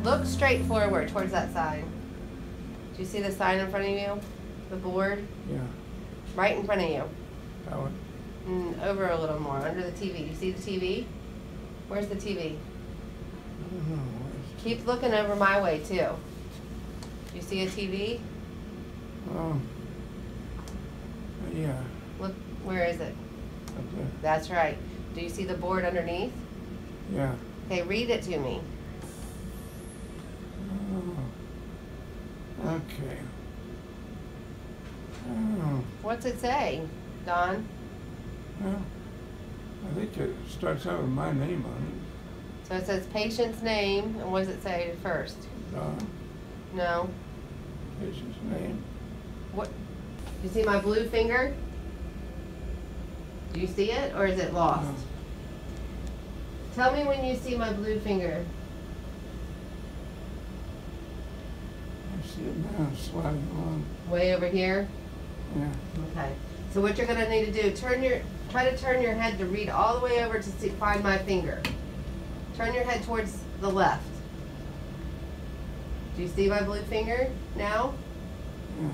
Look straight forward towards that sign. Do you see the sign in front of you? The board? Yeah. Right in front of you. That one? Over a little more, under the TV. Do you see the TV? Where's the TV? I don't know. Keep looking over my way, too. Do you see a TV? Yeah. Look, where is it? Up there. That's right. Do you see the board underneath? Yeah. Okay, read it to me. Oh. Okay. Oh. What's it say, Don? Well, I think it starts out with my name on it. So it says patient's name, and what does it say first? Don. No. Patient's name. What? You see my blue finger? Do you see it, or is it lost? No. Tell me when you see my blue finger. I see it now, sliding along. Way over here? Yeah. Okay. So what you're gonna need to do, try to turn your head to read all the way over to find my finger. Turn your head towards the left. Do you see my blue finger now? Yeah.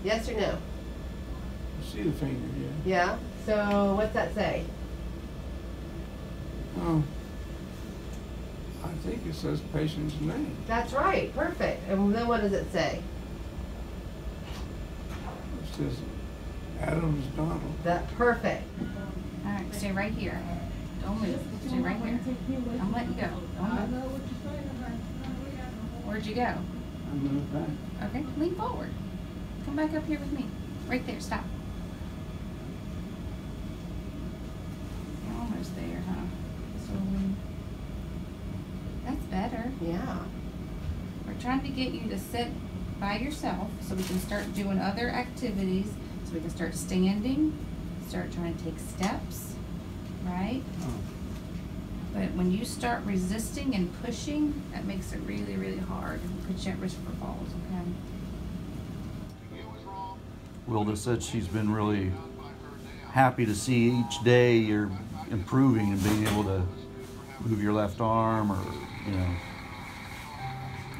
Yes or no? I see the finger, yeah. Yeah? So what's that say? Oh. I think it says patient's name. That's right. Perfect. And then what does it say? It says Adams Donald. That perfect. All right, stay right here. Don't move. Stay right here. I'm letting you go. Don't move. Where'd you go? I moved back. Okay, lean forward. Come back up here with me. Right there, stop. You're almost there, huh? Slowly. That's better. Yeah. We're trying to get you to sit by yourself so we can start doing other activities, so we can start standing, start trying to take steps, right? Oh. But when you start resisting and pushing, that makes it really, really hard and puts you at risk for falls, okay? Wilda said she's been really happy to see each day you're improving and being able to move your left arm, or, you know,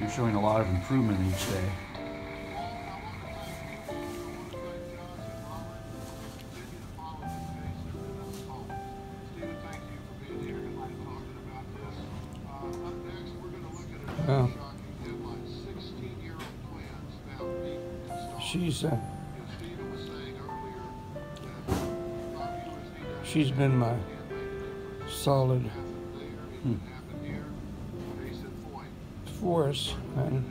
you're showing a lot of improvement each day. Well, she's been my solid force, and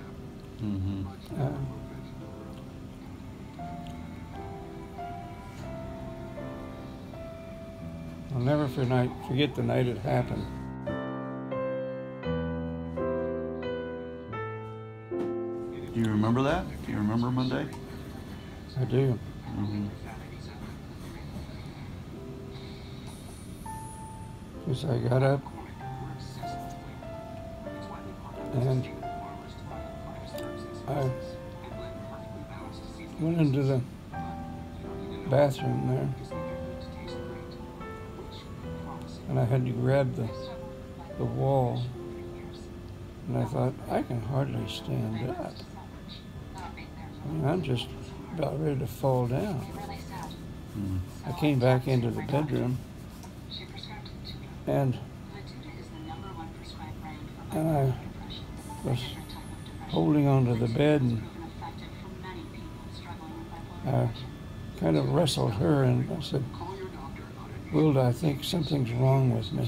I'll never forget the night it happened. Do you remember that? Do you remember Monday? I do. As I got up and I went into the bathroom there, and I had to grab the wall, and I thought, I can hardly stand up. I mean, I'm just about ready to fall down. I came back into the bedroom, and I was holding onto the bed, and I kind of wrestled her, and I said, Wilda, I think something's wrong with me.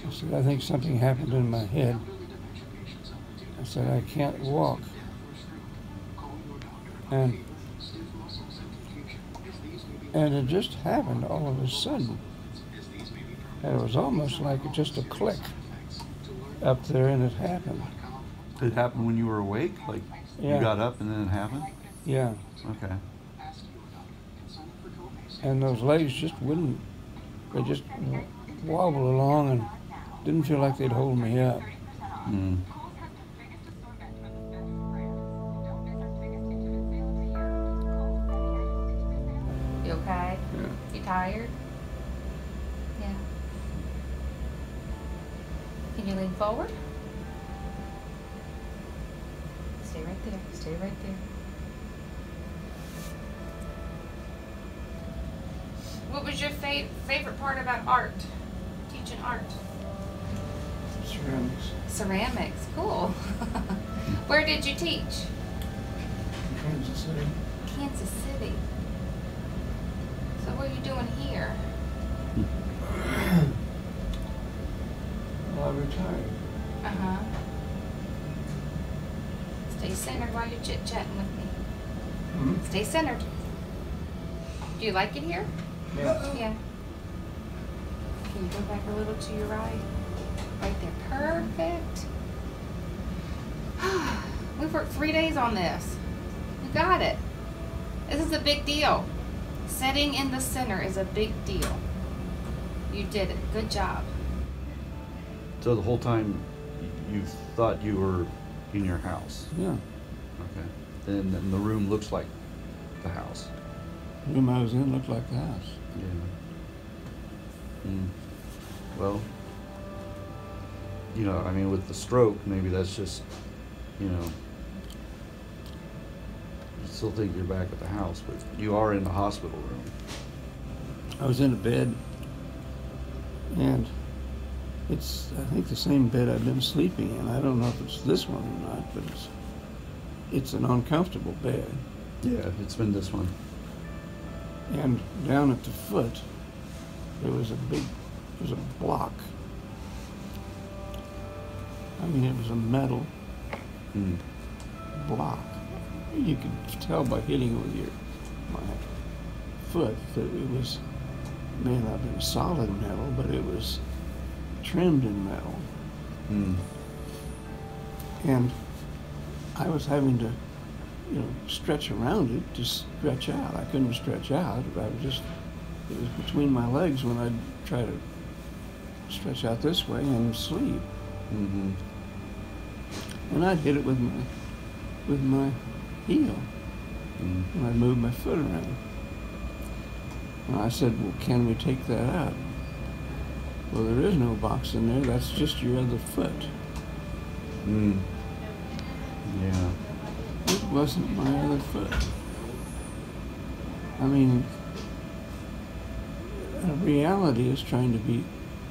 I said, I think something happened in my head. I said, I can't walk. And it just happened all of a sudden. And it was almost like just a click up there, and it happened. Did it happen when you were awake? Like, Yeah. you got up and then it happened? Yeah. Okay. And those legs just wouldn't, they just wobble along and didn't feel like they'd hold me up. You okay? Yeah. You tired? Yeah. Can you lean forward? Stay right there. Stay right there. What was your favorite part about art? Teaching art? Ceramics. Ceramics. Cool. Where did you teach? Kansas City. Kansas City. So what are you doing here? Well, I retired. Uh-huh. Stay centered while you're chit-chatting with me. Mm-hmm. Stay centered. Do you like it here? Yeah. Yeah. Can you go back a little to your right? Right there. Perfect. We've worked 3 days on this. You got it. This is a big deal. Setting in the center is a big deal. You did it. Good job. So the whole time you thought you were in your house? Yeah. Okay. And the room looks like the house? The room I was in looked like the house. Yeah. Well, you know, I mean, with the stroke, maybe that's just, you know, you still think you're back at the house, but you are in the hospital room. I was in a bed, and it's, I think, the same bed I've been sleeping in. I don't know if it's this one or not, but it's an uncomfortable bed. Yeah, it's been this one. And down at the foot, there was a block. I mean, it was a metal block. You could tell by hitting it with my foot that it was, may not have been solid metal, but it was trimmed in metal. And I was having to, you know, stretch around it to stretch out. I couldn't stretch out. I was just, it was between my legs when I'd try to stretch out this way and sleep. And I'd hit it with my heel. And I'd move my foot around. And I said, well, can we take that out? Well, there is no box in there. That's just your other foot. Yeah. It wasn't my other foot. I mean, a reality is trying to be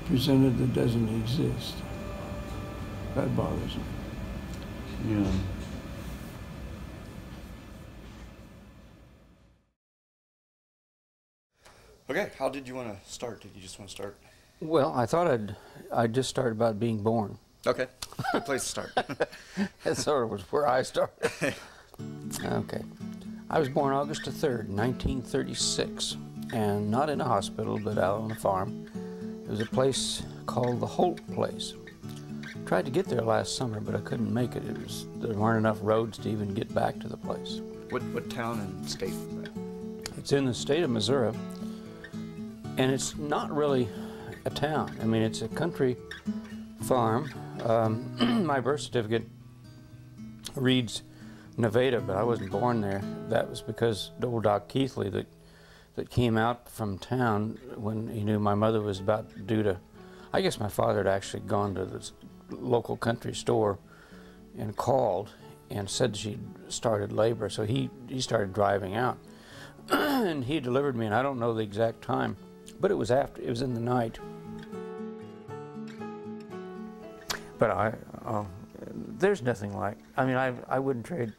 presented that doesn't exist. That bothers me. Yeah. Okay, how did you want to start? Did you just want to start? Well, I thought I'd just start about being born. Okay, good place to start. That sort of was where I started. Okay. I was born August 3rd, 1936, and not in a hospital, but out on a farm. It was a place called the Holt Place. Tried to get there last summer, but I couldn't make it. There weren't enough roads to even get back to the place. What town and state was that? It's in the state of Missouri, and it's not really a town. I mean, it's a country farm. My birth certificate reads Nevada, but I wasn't born there. That was because old Doc Keithley that came out from town when he knew my mother was about due to, I guess my father had actually gone to this local country store and called and said she'd started labor, so he started driving out. And he delivered me, and I don't know the exact time, but it was in the night. But there's nothing like, I mean, I wouldn't trade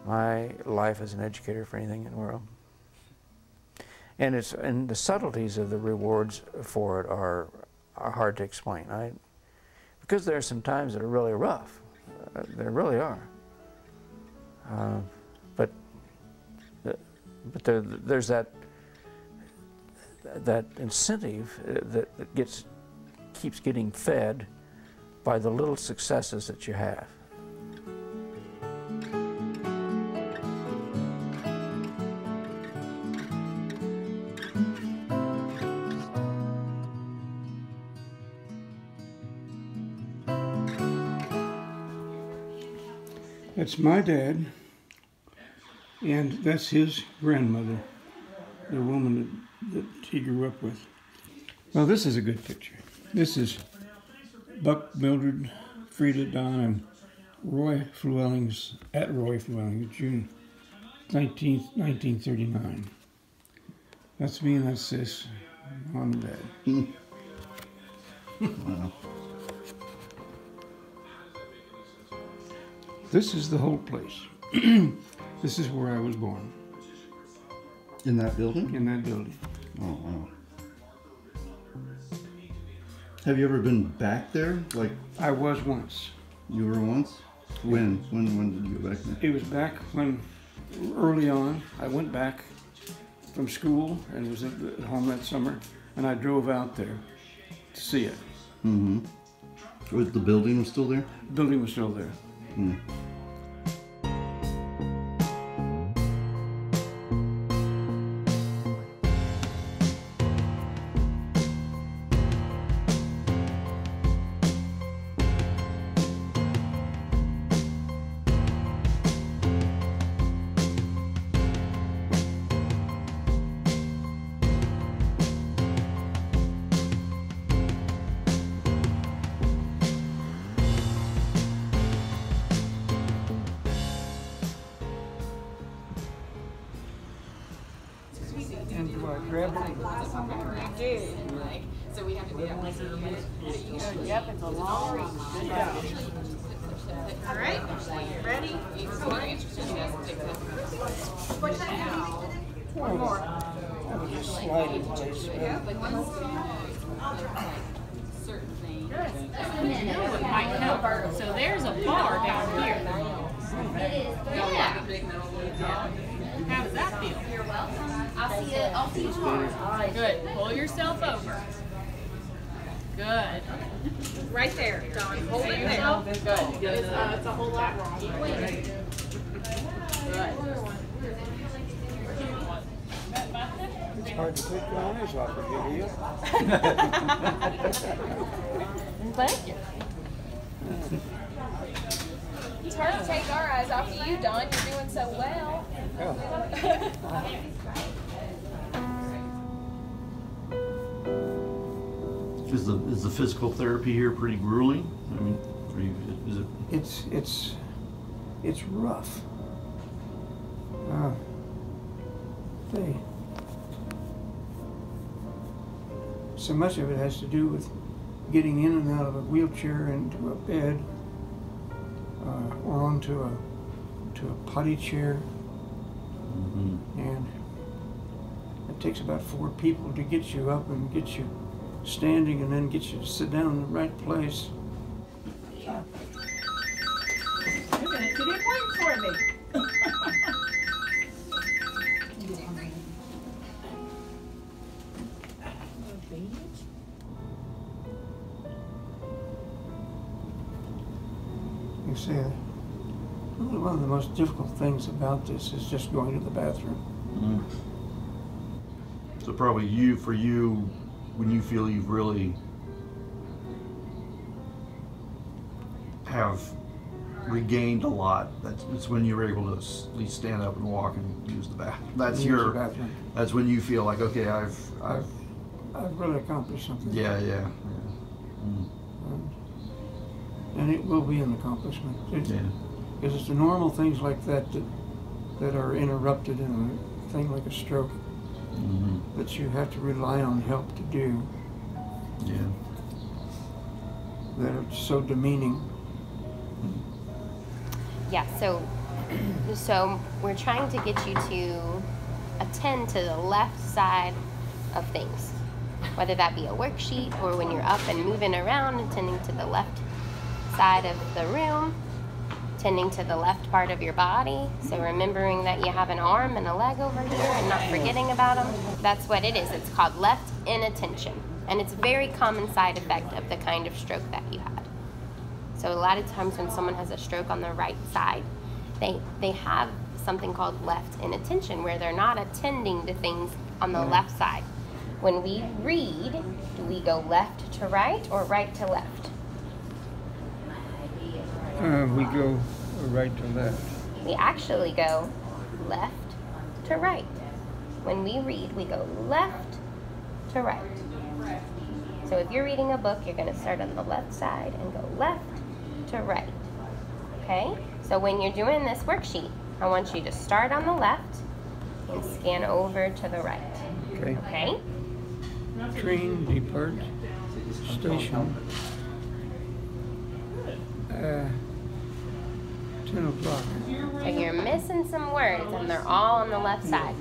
my life as an educator for anything in the world. And the subtleties of the rewards for it are hard to explain. Because there are some times that are really rough. There really are. But there's that incentive that keeps getting fed by the little successes that you have. That's my dad, and that's his grandmother, the woman that he grew up with. Well, this is a good picture. This is Buck, Mildred, Frida, Don, and Roy Flewellings, at Roy Flewellings, June 19th, 1939. That's me and that's sis, Mom and Dad. Wow. This is the whole place. This is where I was born, In that building? in that building. Oh, wow. Have you ever been back there? Like I was once. you were once? When? When did you go back there? It was back when, early on, I went back from school and was at home that summer, and I drove out there to see it. Mm-hmm. Was the building was still there? The building was still there. Mm. And do I grab it? So we have to be Yep, it's a long all right. Ready? One more. I would just slide it in place. Certain things. So there's a bar down here. Yeah. How does that feel? You're welcome. I'll see you tomorrow. Good. Pull yourself over. Good. Right there, Don. Hold it there. Good. It's a whole lot wrong. Good. It's hard to take your eyes off of you. Thank you. It's hard to take our eyes off of you, Don. You're doing so well. Is the physical therapy here pretty grueling? I mean, is it? It's rough. So much of it has to do with getting in and out of a wheelchair into a bed, or onto a potty chair, and it takes about 4 people to get you up and get you standing and then get you to sit down in the right place. You're gonna do the appointment for me. You see, one of the most difficult things about this is just going to the bathroom. So probably for you, when you feel you've really have regained a lot, that's when you're able to at least stand up and walk and use the bathroom. That's Use the bathroom. That's when you feel like, okay, I've really accomplished something. yeah. And it will be an accomplishment. Yeah. Because it's the normal things like that that are interrupted in a thing like a stroke that you have to rely on help to do. Yeah. That are so demeaning. Yeah, so we're trying to get you to attend to the left side of things, whether that be a worksheet or when you're up and moving around, attending to the left side of the room, tending to the left part of your body. So remembering that you have an arm and a leg over here and not forgetting about them. That's what it is. It's called left inattention. And it's a very common side effect of the kind of stroke that you had. So a lot of times when someone has a stroke on the right side, they have something called left inattention, where they're not attending to things on the left side. When we read, do we go left to right or right to left? We go right to left. We actually go left to right. When we read, we go left to right. So if you're reading a book, you're going to start on the left side and go left to right. Okay? So when you're doing this worksheet, I want you to start on the left and scan over to the right. Okay. Okay? Train depart station. 10 o'clock. So you're missing some words and they're all on the left side.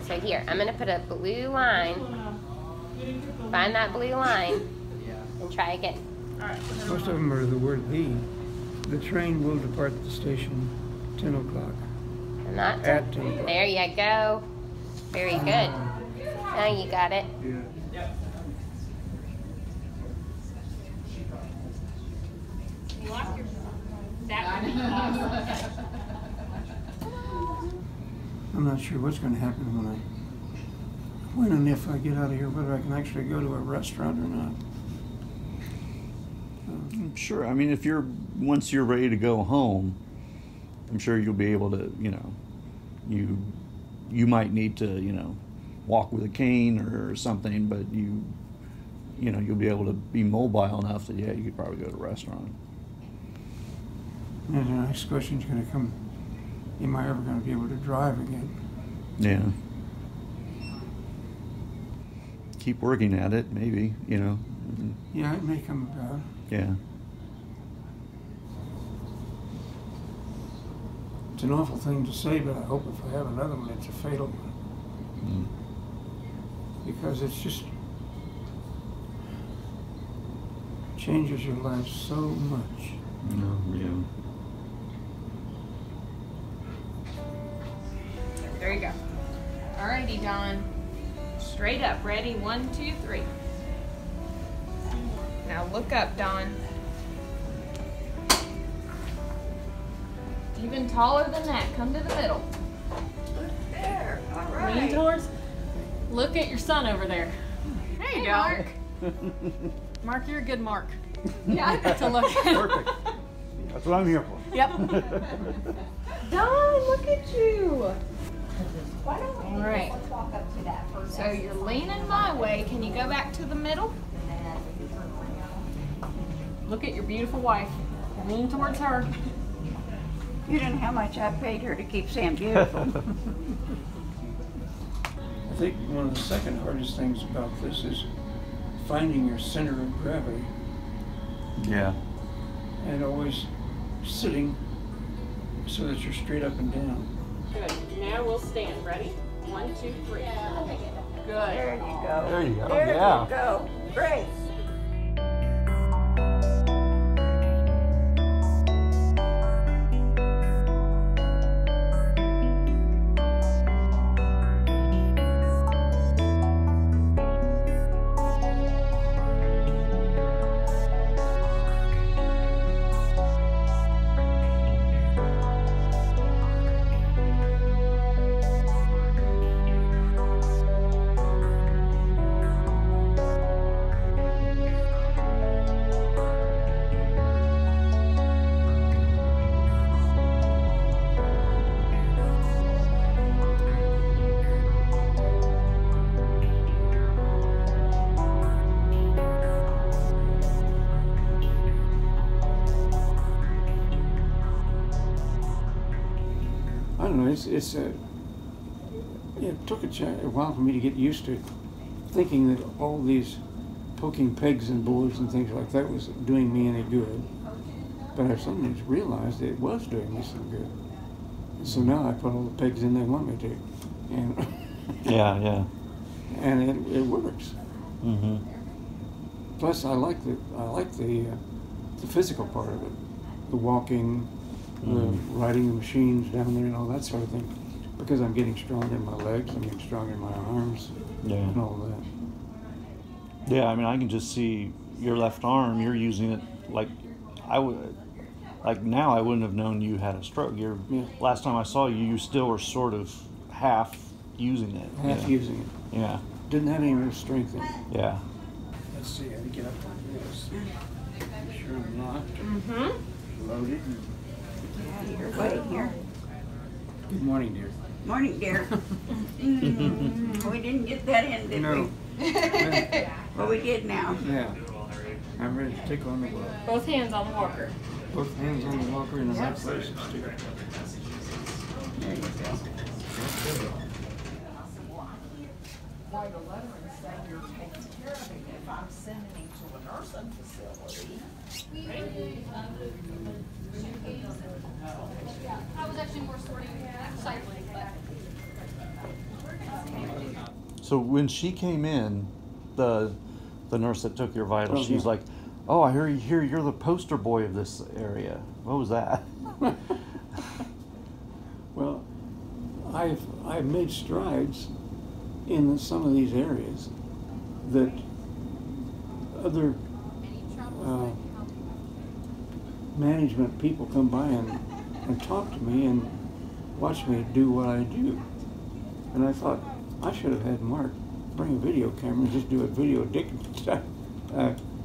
So here, I'm going to put a blue line. Find that blue line and try again. Most of them are the word the. The train will depart the station 10 o'clock. Not At 10 o'clock. There you go. Very good. Now you got it. I'm not sure what's going to happen when and if I get out of here, whether I can actually go to a restaurant or not. I'm sure. I mean, once you're ready to go home, I'm sure you'll be able to, you know, you might need to, you know, walk with a cane or something, but you know, you'll be able to be mobile enough that, yeah, you could probably go to a restaurant. And the next question's going to come, am I ever going to be able to drive again? Yeah. Keep working at it, maybe, you know. Yeah, it may come about. Yeah. It's an awful thing to say, but I hope if I have another one, it's a fatal one. Because it's just changes your life so much. Yeah. There you go. Alrighty, Don. Straight up. Ready? 1, 2, 3. Now look up, Don. Even taller than that. Come to the middle. There. All right. Lean towards. Look at your son over there. There you go. Mark. Mark, you're a good Mark. Yeah. To look at. Perfect. That's what I'm here for. Yep. Don, look at you. Why don't we All right. let's walk up to that first. So you're leaning my way. Can you go back to the middle? Look at your beautiful wife. Lean towards her. You don't know how much I paid her to keep saying beautiful. I think one of the second hardest things about this is finding your center of gravity Yeah. and always sitting so that you're straight up and down. Good. Now we'll stand. Ready? 1, 2, 3. Good. There you go. There you go. There Yeah. you go. Great. I don't know, it took a while for me to get used to thinking that all these poking pegs and boards and things like that was doing me any good. But I suddenly realized that it was doing me some good. And so now I put all the pegs in they want me to. And Yeah. and it works. Mm-hmm. Plus I like the physical part of it. The walking, the riding the machines down there and all that sort of thing. Because I'm getting stronger in my legs, I'm getting stronger in my arms, Yeah. and all that. Yeah, I mean, I can just see your left arm, you're using it like now I wouldn't have known you had a stroke. Yeah. Last time I saw you, you still were sort of half using it. Half using it. Yeah. Didn't have any real strength in it. Yeah. Let's see, I can get up like this. Make sure I'm locked, Mm-hmm. loaded. Get out of your way here. Good morning, dear. Morning, dear. We didn't get that in, did No. we? Well, we did now. Yeah. I'm ready to take on the world. Both hands on the walker. Both hands on the walker in the right places too. There you go. I was actually more sorting cycling, but. So when she came in, the nurse that took your vitals, Oh, she's yeah. like, "Oh, I hear you're the poster boy of this area." What was that? Well, I've made strides in some of these areas that other management people come by and talk to me and watch me do what I do. And I thought I should have had Mark bring a video camera and just do a video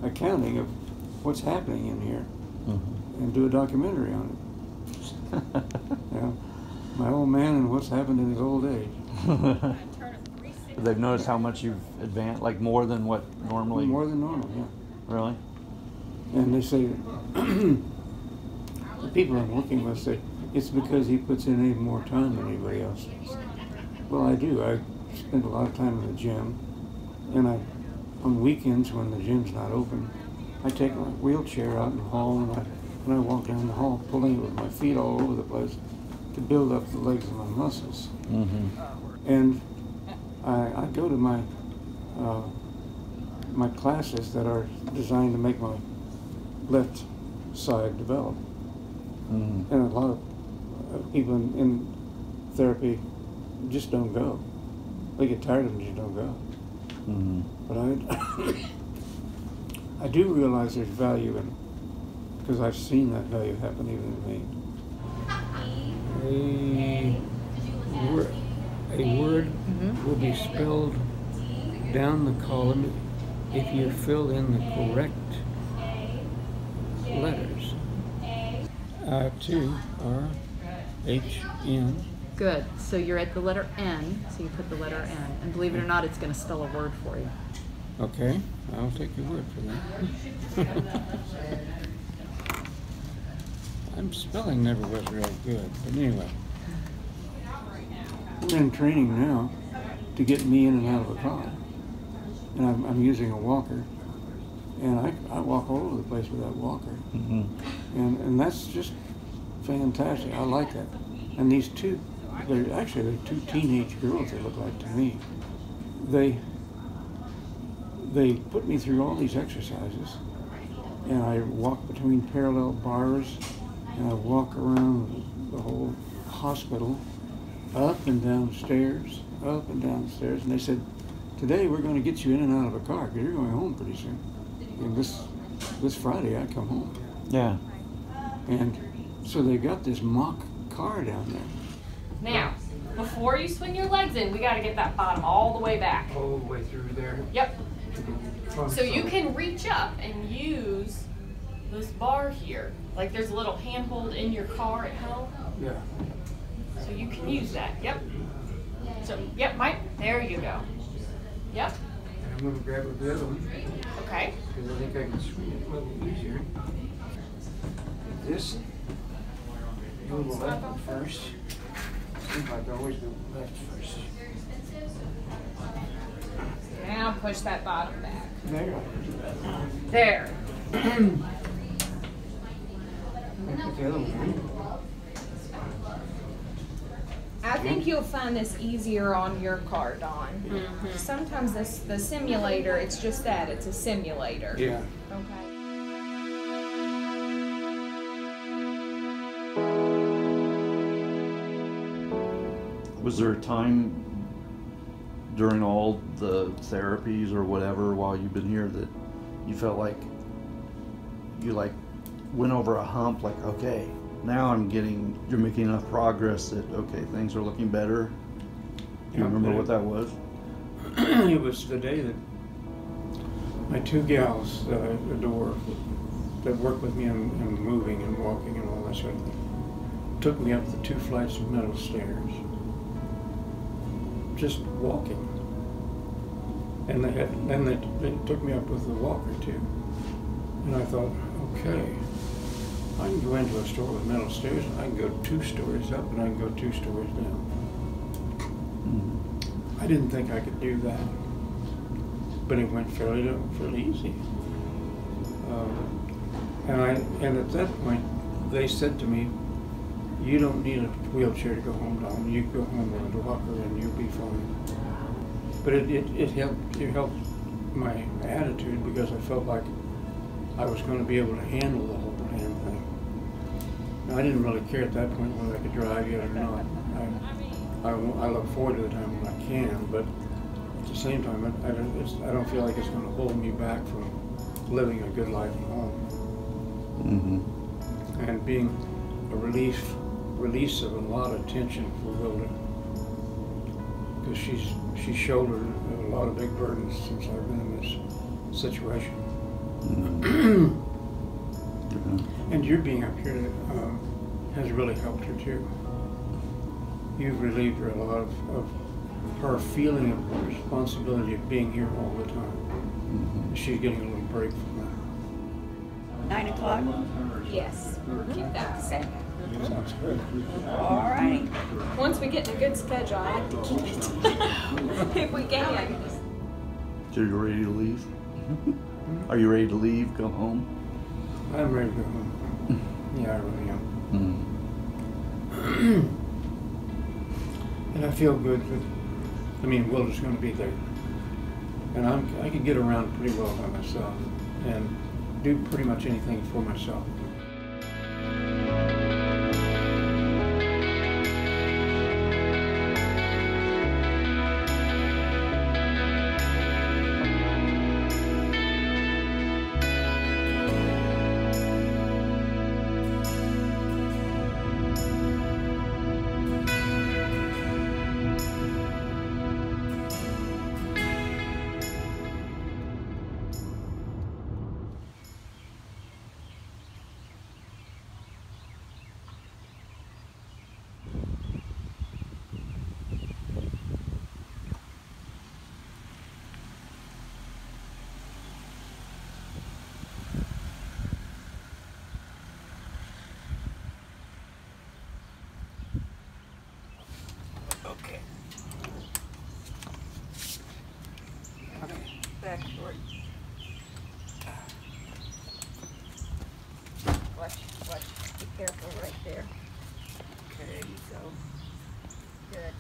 accounting of what's happening in here and do a documentary on it. You know, my old man and what's happened in his old age. They've noticed how much you've advanced, like more than what normally. More than normal, yeah. Really? And they say, the people I'm working with say, it's because he puts in any more time than anybody else does. Well, I do. I spend a lot of time in the gym, and on weekends when the gym's not open, I take my wheelchair out in the hall and I walk down the hall, pulling it with my feet all over the place to build up the legs and my muscles. And I go to my my classes that are designed to make my left side develop. And a lot of people in therapy just don't go. They get tired of them, just don't go. But I do realize there's value in it, because I've seen that value happen even to me. A word will be spelled down the column if you fill in the correct letters. T-R-H-N. Good. So you're at the letter N, so you put the letter N. And believe it or not, it's going to spell a word for you. Okay, I'll take your word for that. I'm spelling never was real good, but anyway. We're in training now to get me in and out of a car. And I'm using a walker. And I walk all over the place with that walker. And that's just fantastic. I like that. And these two, they're two teenage girls, they look like to me. They put me through all these exercises, and I walk between parallel bars, and I walk around the whole hospital, up and down stairs, and they said, today we're going to get you in and out of a car, because you're going home pretty soon. And this Friday I come home. Yeah. And so they got this mock car down there. Now, before you swing your legs in, we got to get that bottom all the way back. All the way through there. Yep. So you can reach up and use this bar here. Like there's a little handhold in your car at home. Yeah. So you can use that. Yep. So, yep, Mike, there you go. Yep. And I'm going to grab the other one. Okay. Because I think I can swing it a little easier. This, go the left one first. Seems like I always go left first. Now push that bottom back. There. There. Put the other one. I think you'll find this easier on your car, Dawn. Sometimes the simulator, it's just that, it's a simulator. Yeah. Okay. Was there a time during all the therapies or whatever while you've been here that you felt like you went over a hump, like, okay, now you're making enough progress that, okay, things are looking better? Do you remember what that was? It was the day that my two gals that I adore, that work with me on moving and walking and all that sort of thing, took me up the 2 flights of metal stairs. Just walking. And then they took me up with the walker too. And I thought, okay, I can go into a store with metal stairs, and I can go 2 stories up, and I can go 2 stories down. I didn't think I could do that, but it went fairly easy. And at that point, they said to me, "You don't need a wheelchair to go home, Don. You go home with a walker, and you'll be fine." But it helped my attitude, because I felt like I was going to be able to handle the whole damn thing. Now, I didn't really care at that point whether I could drive yet or not. I look forward to the time when I can, but at the same time, I don't feel like it's going to hold me back from living a good life at home. And being a release of a lot of tension for Wilda, because she's shouldered a lot of big burdens since I've been in this situation. And your being up here has really helped her too. You've relieved her a lot of her feeling of the responsibility of being here all the time. She's getting a little break from that. 9 o'clock? Yes. Keep that set. Sounds good. All right. Once we get in a good schedule, I like to keep it. If we can. So you're ready to leave? Are you ready to leave, go home? I'm ready to go home. Yeah, I really am. And I feel good that, Wilda's going to be there. And I can get around pretty well by myself and do pretty much anything for myself. Backward. Watch. Be careful right there. There you go. Good.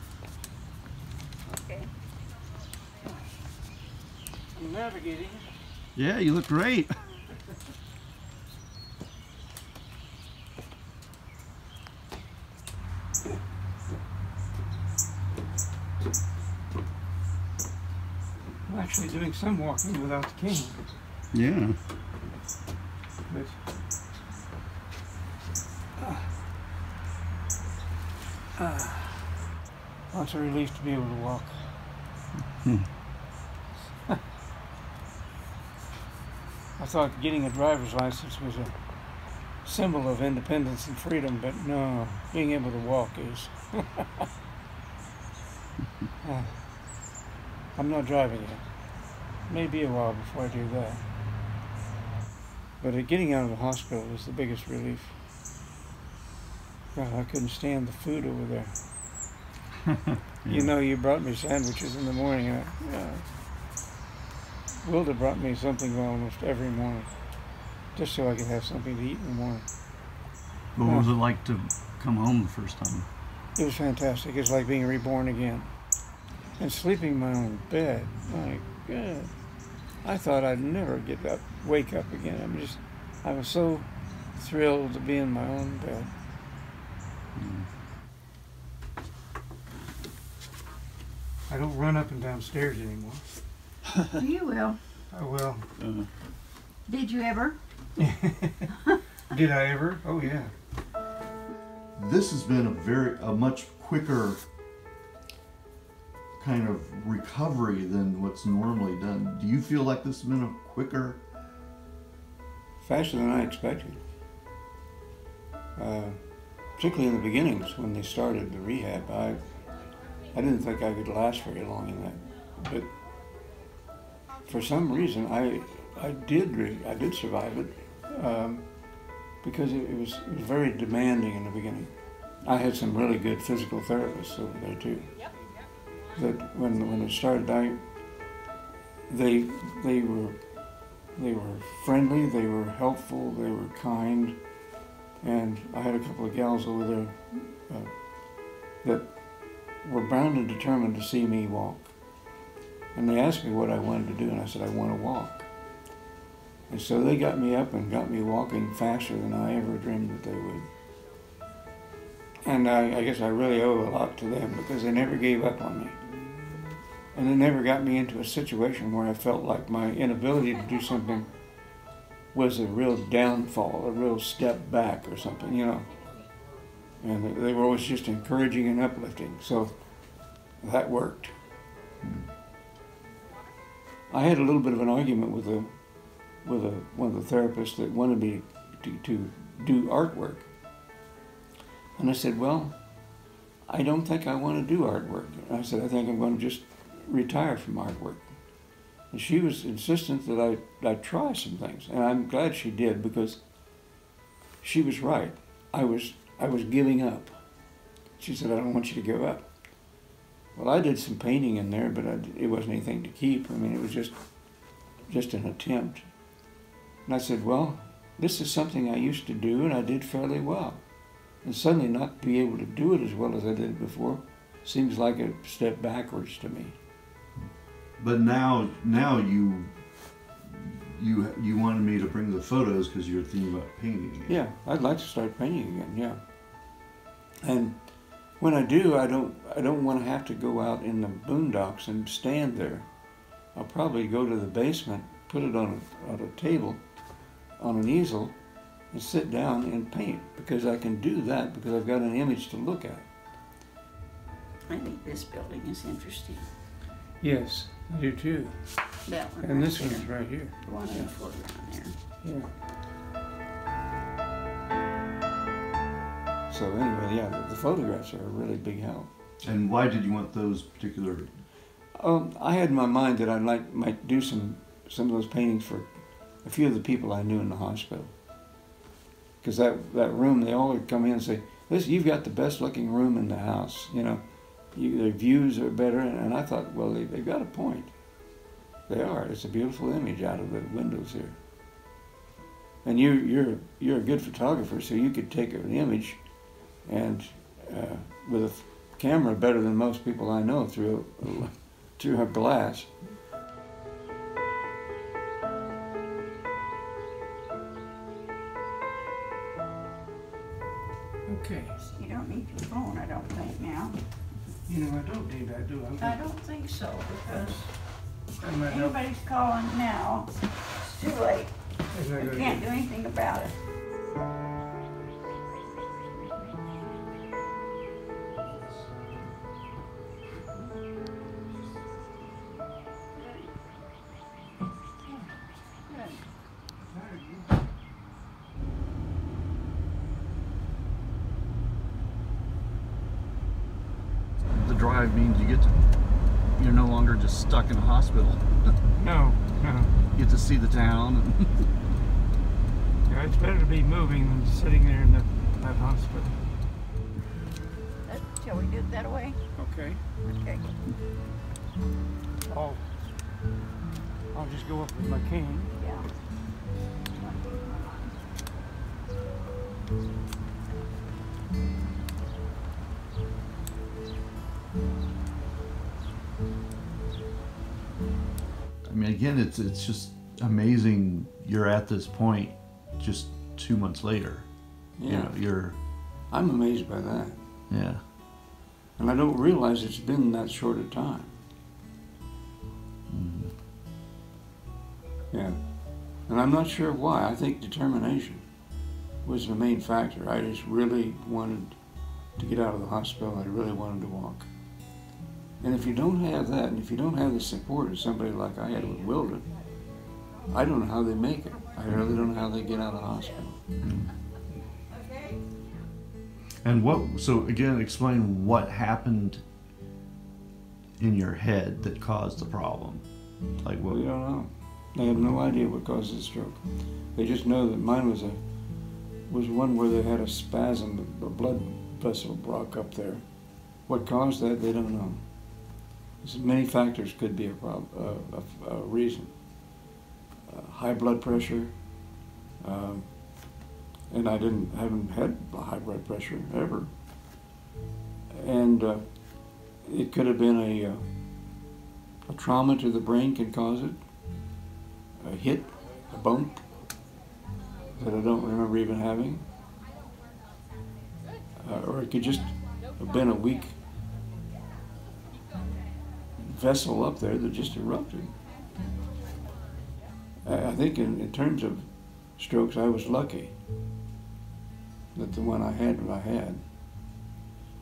Okay. I'm navigating. Yeah, you look great. I'm actually doing some walking without the cane. Yeah. But, it's a relief to be able to walk. I thought getting a driver's license was a symbol of independence and freedom, but no, being able to walk is. I'm not driving yet. Maybe a while before I do that. But getting out of the hospital was the biggest relief. God, I couldn't stand the food over there. Yeah. You know, you brought me sandwiches in the morning. Wilda brought me something almost every morning, just so I could have something to eat in the morning. What was it like to come home the first time? It was fantastic. It's like being reborn again. And sleeping in my own bed, my God. I thought I'd never wake up again. I was so thrilled to be in my own bed. I don't run up and down stairs anymore. You will. I will. Did you ever? Did I ever? Oh yeah. This has been a much quicker kind of recovery than what's normally done. Do you feel like this has been a quicker? Faster than I expected. Particularly in the beginnings when they started the rehab, I didn't think I could last very long in that. But for some reason, I did survive it because it was very demanding in the beginning. I had some really good physical therapists over there too. That when it started, they were friendly, they were helpful, they were kind, and I had a couple of gals over there that were bound and determined to see me walk. And they asked me what I wanted to do, and I said, I want to walk. And so they got me up and got me walking faster than I ever dreamed that they would. And I guess I really owe a lot to them because they never gave up on me. And they never got me into a situation where I felt like my inability to do something was a real downfall, a real step back or something, you know. And they were always just encouraging and uplifting, so that worked. I had a little bit of an argument with one of the therapists that wanted me to do artwork. And I said, well, I don't think I want to do artwork. And I said, I think I'm going to just retire from artwork. And she was insistent that I try some things. And I'm glad she did because she was right. I was giving up. She said, I don't want you to give up. Well, I did some painting in there, but it wasn't anything to keep. I mean, it was just an attempt. And I said, well, this is something I used to do, and I did fairly well. And suddenly not be able to do it as well as I did before seems like a step backwards to me. But now you wanted me to bring the photos because you were thinking about painting again. Yeah, I'd like to start painting again, yeah. And when I do, I don't want to have to go out in the boondocks and stand there. I'll probably go to the basement, put it on a table, on an easel, and sit down and paint, because I can do that because I've got an image to look at. I think this building is interesting. Yes, I do too. That one. And right this there. one's right here. The one in the foreground there. Yeah. So anyway, yeah, the photographs are a really big help. And why did you want those particular? I had in my mind that I might do some of those paintings for a few of the people I knew in the hospital. Because that room, they all would come in and say, listen, you've got the best looking room in the house, you know. The views are better, and I thought, well, they've got a point. They are. It's a beautiful image out of the windows here. And you're a good photographer, so you could take an image and with a camera better than most people I know through a glass. Okay. You don't need your phone, I don't think, now. You know, I don't need that, do I? I don't think so, because I might help. anybody's calling now. It's too late. We can't do anything about it. Drive means you're no longer just stuck in a hospital. No. You get to see the town. Yeah, it's better to be moving than sitting there in that hospital. Shall we do it that way? Okay. Okay. I'll just go up with my cane. Yeah. I mean, again, it's just amazing you're at this point just 2 months later. Yeah. You know, I'm amazed by that. Yeah. And I don't realize it's been that short a time. Mm-hmm. Yeah. And I'm not sure why. I think determination was the main factor. I just really wanted to get out of the hospital. I really wanted to walk. And if you don't have that, and if you don't have the support of somebody like I had with Wilder, I don't know how they make it. I really don't know how they get out of the hospital. And so again, explain what happened in your head that caused the problem. Like what? They don't know. They have no idea what causes a stroke. They just know that mine was one where they had a spasm, a blood vessel broke up there. What caused that, they don't know. So many factors could be a reason. High blood pressure, and I haven't had high blood pressure ever. And it could have been a trauma to the brain can cause it, a hit, a bump that I don't remember even having, or it could just have been a weak vessel up there that just erupted. I think in terms of strokes, I was lucky that the one I had, what I had.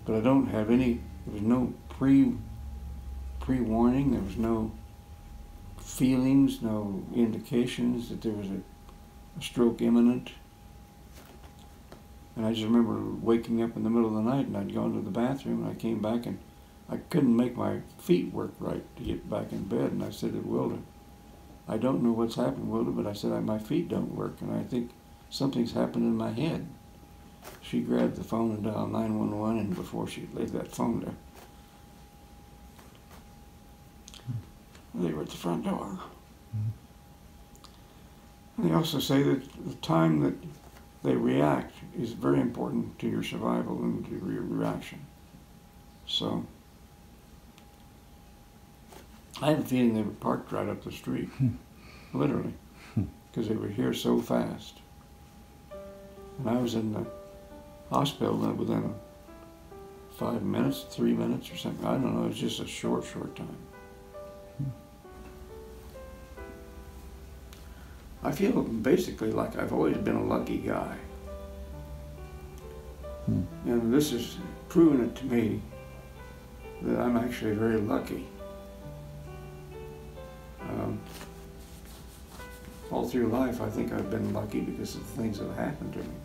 But I don't have any, there was no pre-warning, there was no feelings, no indications that there was a stroke imminent. And I just remember waking up in the middle of the night and I'd gone to the bathroom and I came back and I couldn't make my feet work right to get back in bed. And I said to Wilda, I don't know what's happened, Wilda, but I said, my feet don't work and I think something's happened in my head. She grabbed the phone and dialed 911, and before she laid that phone there, they were at the front door. And they also say that the time that they react is very important to your survival and to your reaction. So, I have a feeling they were parked right up the street, literally, because they were here so fast. And I was in the hospital within 5 minutes, 3 minutes or something. I don't know, it was just a short time. I feel basically like I've always been a lucky guy. And this has proven it to me that I'm actually very lucky. All through life, I think I've been lucky because of the things that have happened to me.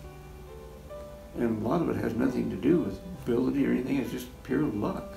And a lot of it has nothing to do with ability or anything, it's just pure luck.